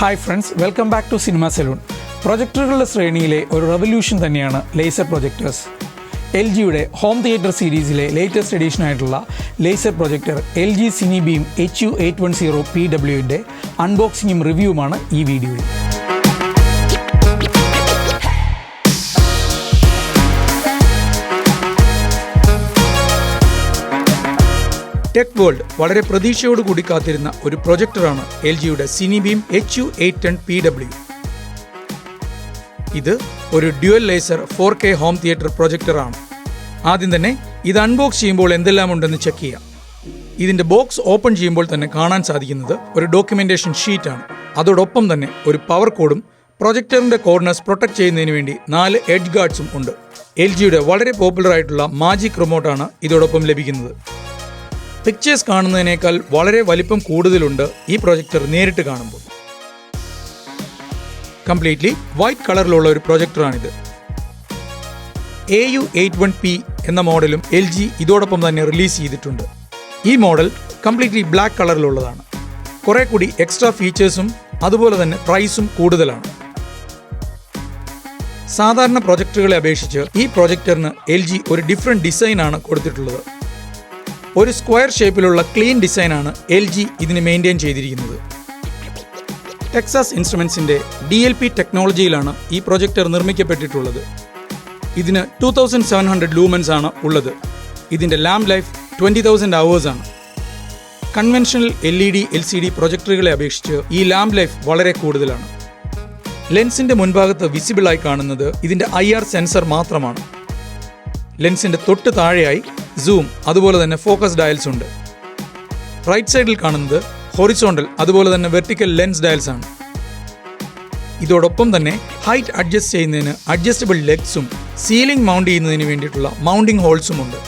Hi friends, welcome back to cinema saloon. പ്രൊജക്ടറുകളുടെ ശ്രേണിയിലെ ഒരു റെവല്യൂഷൻ തന്നെയാണ് ലേസർ പ്രൊജക്ടേഴ്സ്. എൽ ജിയുടെ ഹോം തിയേറ്റർ സീരീസിലെ ലേറ്റസ്റ്റ് എഡീഷനായിട്ടുള്ള ലേസർ പ്രൊജക്ടർ LG CineBeam HU810PWയുടെ അൺബോക്സിങ്ങും റിവ്യൂവുമാണ് ഈ വീഡിയോയിൽ. ടെക് വേൾഡ് വളരെ പ്രതീക്ഷയോടുകൂടി കാത്തിരുന്ന ഒരു പ്രൊജക്ടറാണ് LGയുടെ CineBeam HU810PW. ഇത് ഒരു dual laser 4K home theatre പ്രൊജക്ടറാണ്. ആദ്യം തന്നെ ഇത് അൺബോക്സ് ചെയ്യുമ്പോൾ എന്തെല്ലാം ഉണ്ടെന്ന് ചെക്ക് ചെയ്യാം. ഇതിൻ്റെ ബോക്സ് ഓപ്പൺ ചെയ്യുമ്പോൾ തന്നെ കാണാൻ സാധിക്കുന്നത് ഒരു ഡോക്യുമെന്റേഷൻ ഷീറ്റാണ്. അതോടൊപ്പം തന്നെ ഒരു പവർ കോഡും പ്രൊജക്ടറിന്റെ കോർണേഴ്സ് പ്രൊട്ടക്ട് ചെയ്യുന്നതിന് വേണ്ടി 4 എഡ്ജ് ഗാർഡ്സും ഉണ്ട്. LGയുടെ വളരെ പോപ്പുലർ ആയിട്ടുള്ള മാജിക് റിമോട്ടാണ് ഇതോടൊപ്പം ലഭിക്കുന്നത്. പിക്ചേഴ്സ് കാണുന്നതിനേക്കാൾ വളരെ വലിപ്പം കൂടുതലുണ്ട് ഈ പ്രൊജക്ടർ നേരിട്ട് കാണുമ്പോൾ. കംപ്ലീറ്റ്ലി വൈറ്റ് കളറിലുള്ള ഒരു പ്രൊജക്ടറാണിത്. AU81P എന്ന മോഡലും LG ഇതോടൊപ്പം തന്നെ റിലീസ് ചെയ്തിട്ടുണ്ട്. ഈ മോഡൽ കംപ്ലീറ്റ്ലി ബ്ലാക്ക് കളറിലുള്ളതാണ്. കുറെ കൂടി എക്സ്ട്രാ ഫീച്ചേഴ്സും അതുപോലെ തന്നെ പ്രൈസും കൂടുതലാണ്. സാധാരണ പ്രൊജക്ടറുകളെ അപേക്ഷിച്ച് ഈ പ്രൊജക്ടറിന് LG ഒരു ഡിഫറെന്റ് ഡിസൈനാണ് കൊടുത്തിട്ടുള്ളത്. ഒരു സ്ക്വയർ ഷേപ്പിലുള്ള ക്ലീൻ ഡിസൈനാണ് LG ഇതിന് മെയിൻറ്റെയിൻ ചെയ്തിരിക്കുന്നത്. ടെക്സാസ് ഇൻസ്ട്രുമെന്റ്സിന്റെ DLP ടെക്നോളജിയിലാണ് ഈ പ്രൊജക്ടർ നിർമ്മിക്കപ്പെട്ടിട്ടുള്ളത്. ഇതിന് 2700 ലൂമൻസ് ആണ് ഉള്ളത്. ഇതിന്റെ ലാംപ് ലൈഫ് 20,000 hours ആണ്. കൺവെൻഷണൽ LED LCD പ്രൊജക്ടറുകളെ അപേക്ഷിച്ച് ഈ ലാംപ് ലൈഫ് വളരെ കൂടുതലാണ്. ലെൻസിന്റെ മുൻഭാഗത്ത് വിസിബിൾ ആയി കാണുന്നത് ഇതിന്റെ IR സെൻസർ മാത്രമാണ്. ലെൻസിന്റെ തൊട്ട് താഴെയായി സൂം അതുപോലെ തന്നെ ഫോക്കസ് ഡയൽസ് ഉണ്ട്. റൈറ്റ് സൈഡിൽ കാണുന്നത് ഹൊറിസോണ്ടൽ അതുപോലെ തന്നെ വെർട്ടിക്കൽ ലെൻസ് ഡയൽസ് ആണ്. ഇതോടൊപ്പം തന്നെ ഹൈറ്റ് അഡ്ജസ്റ്റ് ചെയ്യുന്നതിന് അഡ്ജസ്റ്റബിൾ ലെഗ്സും സീലിംഗ് മൗണ്ട് ചെയ്യുന്നതിന് വേണ്ടിയിട്ടുള്ള മൗണ്ടിംഗ് ഹോൾസും ഉണ്ട്.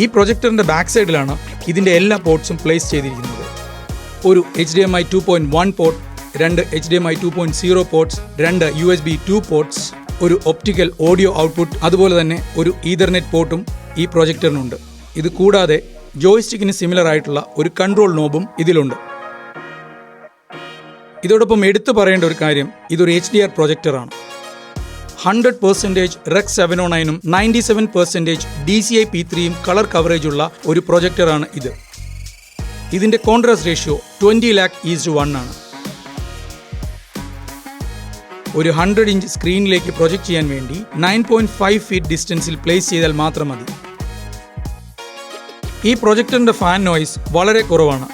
ഈ പ്രൊജക്ടറിന്റെ ബാക്ക് സൈഡിലാണ് ഇതിന്റെ എല്ലാ പോർട്സും പ്ലേസ് ചെയ്തിരിക്കുന്നത്. ഒരു HDMI 2.1 port, 2 HDMI 2.0 ports, 2 USB 2 ports, ഒരു ഒപ്റ്റിക്കൽ ഓഡിയോ ഔട്ട്പുട്ട് അതുപോലെ തന്നെ ഒരു ഈതർനെറ്റ് പോർട്ടും ഈ പ്രൊജക്ടറിനുണ്ട്. ഇത് കൂടാതെ ജോയ്സ്റ്റിക്കിന് സിമിലർ ആയിട്ടുള്ള ഒരു കൺട്രോൾ നോബും ഇതിലുണ്ട്. ഇതോടൊപ്പം എടുത്തു പറയേണ്ട ഒരു കാര്യം, ഇതൊരു HDR പ്രൊജക്ടറാണ്. 100% Rec 709ഉം 97% DCI P3യും കളർ കവറേജ് ഉള്ള ഒരു പ്രൊജക്ടറാണ് ഇത്. ഇതിന്റെ കോൺട്രാസ്റ്റ് റേഷ്യോ 20:1 ആണ്. ഒരു 100 ഇഞ്ച് സ്ക്രീനിലേക്ക് പ്രൊജക്ട് ചെയ്യാൻ വേണ്ടി 9.5 ഫീറ്റ് ഡിസ്റ്റൻസിൽ പ്ലേസ് ചെയ്താൽ മാത്രം മതി. ഈ പ്രൊജക്ടറിന്റെ ഫാൻ നോയ്സ് വളരെ കുറവാണ്.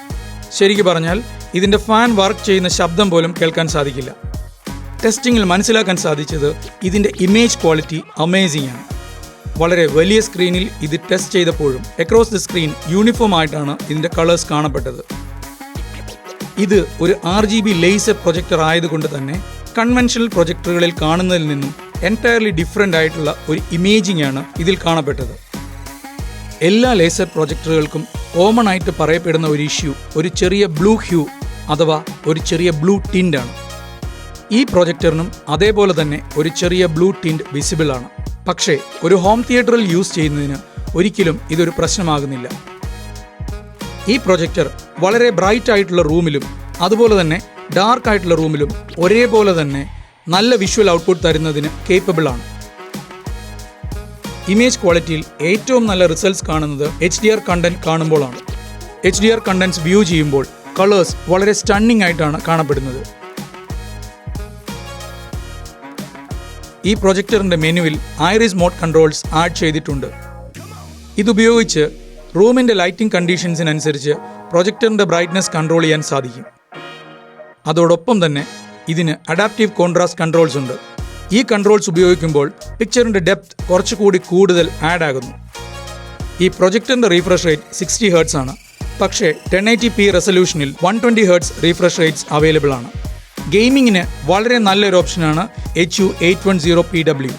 ശരിക്കും പറഞ്ഞാൽ ഇതിന്റെ ഫാൻ വർക്ക് ചെയ്യുന്ന ശബ്ദം പോലും കേൾക്കാൻ സാധിക്കില്ല. ടെസ്റ്റിംഗിൽ മനസ്സിലാക്കാൻ സാധിച്ചത് ഇതിന്റെ ഇമേജ് ക്വാളിറ്റി അമേസിംഗ് ആണ്. വളരെ വലിയ സ്ക്രീനിൽ ഇത് ടെസ്റ്റ് ചെയ്തപ്പോഴും അക്രോസ് ദി സ്ക്രീൻ യൂണിഫോം ആയിട്ടാണ് ഇതിന്റെ കളേഴ്സ് കാണപ്പെട്ടത്. ഇത് ഒരു RGB ലേസർ പ്രൊജക്ടർ ആയതുകൊണ്ട് തന്നെ കൺവെൻഷണൽ പ്രൊജക്ടറുകളിൽ കാണുന്നതിൽ നിന്നും എൻറ്റയർലി ഡിഫറെൻ്റ് ആയിട്ടുള്ള ഒരു ഇമേജിംഗ് ആണ് ഇതിൽ കാണപ്പെട്ടത്. എല്ലാ ലേസർ പ്രൊജക്ടറുകൾക്കും കോമൺ ആയിട്ട് പറയപ്പെടുന്ന ഒരു ഇഷ്യൂ ഒരു ചെറിയ ബ്ലൂ ഹ്യൂ അഥവാ ഒരു ചെറിയ ബ്ലൂ ടിൻ്റ് ആണ്. ഈ പ്രൊജക്ടറിനും അതേപോലെ തന്നെ ഒരു ചെറിയ ബ്ലൂ ടിൻ്റ് വിസിബിൾ ആണ്. പക്ഷേ ഒരു ഹോം തിയേറ്ററിൽ യൂസ് ചെയ്യുന്നതിന് ഒരിക്കലും ഇതൊരു പ്രശ്നമാകുന്നില്ല. ഈ പ്രൊജക്ടർ വളരെ ബ്രൈറ്റ് ആയിട്ടുള്ള റൂമിലും അതുപോലെ തന്നെ ഡാർക്ക് ആയിട്ടുള്ള റൂമിലും ഒരേപോലെ തന്നെ നല്ല വിഷ്വൽ ഔട്ട്പുട്ട് തരുന്നതിന് കേപ്പബിൾ ആണ്. ഇമേജ് ക്വാളിറ്റിയിൽ ഏറ്റവും നല്ല റിസൾട്ട്സ് കാണുന്നത് HDR കണ്ടന്റ് കാണുമ്പോഴാണ്. HDR കണ്ടന്റ്സ് വ്യൂ ചെയ്യുമ്പോൾ കളേഴ്സ് വളരെ സ്റ്റണ്ണിംഗ് ആയിട്ടാണ് കാണപ്പെടുന്നത്. ഈ പ്രൊജക്ടറിന്റെ മെനുവിൽ ഐറിസ് മോഡ് കൺട്രോൾസ് ആഡ് ചെയ്തിട്ടുണ്ട്. ഇതുപയോഗിച്ച് റൂമിന്റെ ലൈറ്റിംഗ് കണ്ടീഷൻസിനനുസരിച്ച് പ്രൊജക്ടറിന്റെ ബ്രൈറ്റ്നസ് കൺട്രോൾ ചെയ്യാൻ സാധിക്കും. അതോടൊപ്പം തന്നെ ഇതിന് അഡാപ്റ്റീവ് കോൺട്രാസ്റ്റ് കൺട്രോൾസ് ഉണ്ട്. ഈ കൺട്രോൾസ് ഉപയോഗിക്കുമ്പോൾ പിക്ചറിന്റെ ഡെപ്ത് കുറച്ചുകൂടി കൂടുതൽ ആഡ് ആകുന്നു. ഈ പ്രൊജക്ടറിന്റെ റീഫ്രഷ് റേറ്റ് 60 Hz ആണ്. പക്ഷേ 1080p റെസൊല്യൂഷനിൽ 120 Hz refresh rates available ആണ്. ഗെയിമിങ്ങിന് വളരെ നല്ലൊരു ഓപ്ഷനാണ് HU810PW.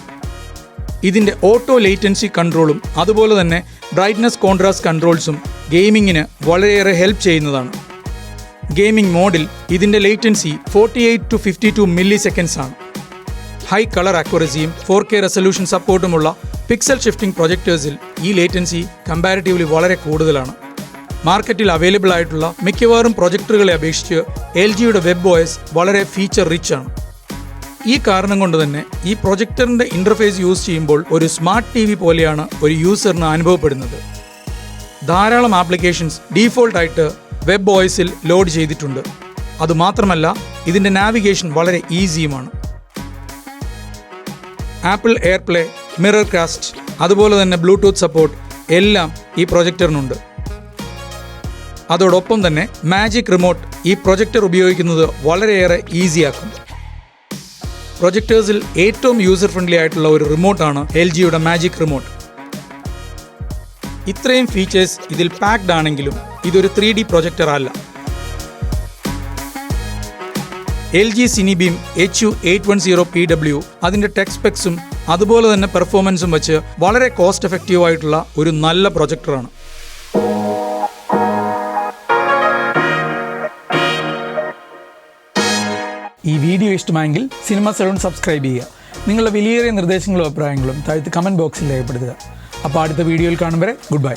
ഇതിന്റെ ഓട്ടോ ലേറ്റൻസി കൺട്രോളും അതുപോലെ തന്നെ ബ്രൈറ്റ്നസ് കോൺട്രാസ്റ്റ് കൺട്രോൾസും ഗെയിമിങ്ങിന് വളരെയേറെ ഹെൽപ്പ് ചെയ്യുന്നതാണ്. ഗെയിമിംഗ് മോഡിൽ ഇതിന്റെ ലേറ്റൻസി 48 to 52 milliseconds ആണ്. ഹൈ കളർ ആക്യുറസിയും 4K റെസൊല്യൂഷൻ സപ്പോർട്ടുമുള്ള പിക്സൽ ഷിഫ്റ്റിംഗ് പ്രൊജക്ടേഴ്സിൽ ഈ ലേറ്റൻസി കമ്പാരിറ്റീവ്ലി വളരെ കൂടുതലാണ്. മാർക്കറ്റിൽ അവൈലബിൾ ആയിട്ടുള്ള മിക്കവാറും പ്രൊജക്ടറുകളെ അപേക്ഷിച്ച് LGയുടെ വെബ് OS വളരെ ഫീച്ചർ റിച്ച് ആണ്. ഈ കാരണം കൊണ്ട് തന്നെ ഈ പ്രൊജക്ടറിൻ്റെ ഇൻ്റർഫേസ് യൂസ് ചെയ്യുമ്പോൾ ഒരു സ്മാർട്ട് TV പോലെയാണ് ഒരു യൂസറിന് അനുഭവപ്പെടുന്നത്. ധാരാളം ആപ്ലിക്കേഷൻസ് ഡീഫോൾട്ടായിട്ട് വെബ് OSൽ ലോഡ് ചെയ്തിട്ടുണ്ട്. അതുമാത്രമല്ല ഇതിൻ്റെ നാവിഗേഷൻ വളരെ ഈസിയുമാണ്. ആപ്പിൾ എയർപ്ലേ, മിറർ കാസ്റ്റ്, അതുപോലെ തന്നെ ബ്ലൂടൂത്ത് സപ്പോർട്ട് എല്ലാം ഈ പ്രൊജക്ടറിനുണ്ട്. അതോടൊപ്പം തന്നെ മാജിക് റിമോട്ട് ഈ പ്രൊജക്ടർ ഉപയോഗിക്കുന്നത് വളരെയേറെ ഈസിയാക്കും. പ്രൊജക്ടേഴ്സിൽ ഏറ്റവും യൂസർ ഫ്രണ്ട്ലി ആയിട്ടുള്ള ഒരു റിമോട്ടാണ് LGയുടെ മാജിക് റിമോട്ട്. ഇത്രയും ഫീച്ചേഴ്സ് ഇതിൽ പാക്ഡ് ആണെങ്കിലും ഇതൊരു 3D പ്രൊജക്ടർ അല്ല. LG CineBeam HU810PW അതിൻ്റെ ടെക് സ്പെക്സും അതുപോലെ തന്നെ പെർഫോമൻസും വെച്ച് വളരെ കോസ്റ്റ് എഫക്റ്റീവ് ആയിട്ടുള്ള ഒരു നല്ല പ്രൊജക്ടറാണ്. ഈ വീഡിയോ ഇഷ്ടമായെങ്കിൽ സിനിമ സലൂൺ സബ്സ്ക്രൈബ് ചെയ്യുക. നിങ്ങളുടെ വിലയേറിയ നിർദ്ദേശങ്ങളും അഭിപ്രായങ്ങളും താഴത്ത് കമൻറ്റ് ബോക്സിൽ രേഖപ്പെടുത്തുക. അപ്പോൾ അടുത്ത വീഡിയോയിൽ കാണും വരെ ഗുഡ് ബൈ.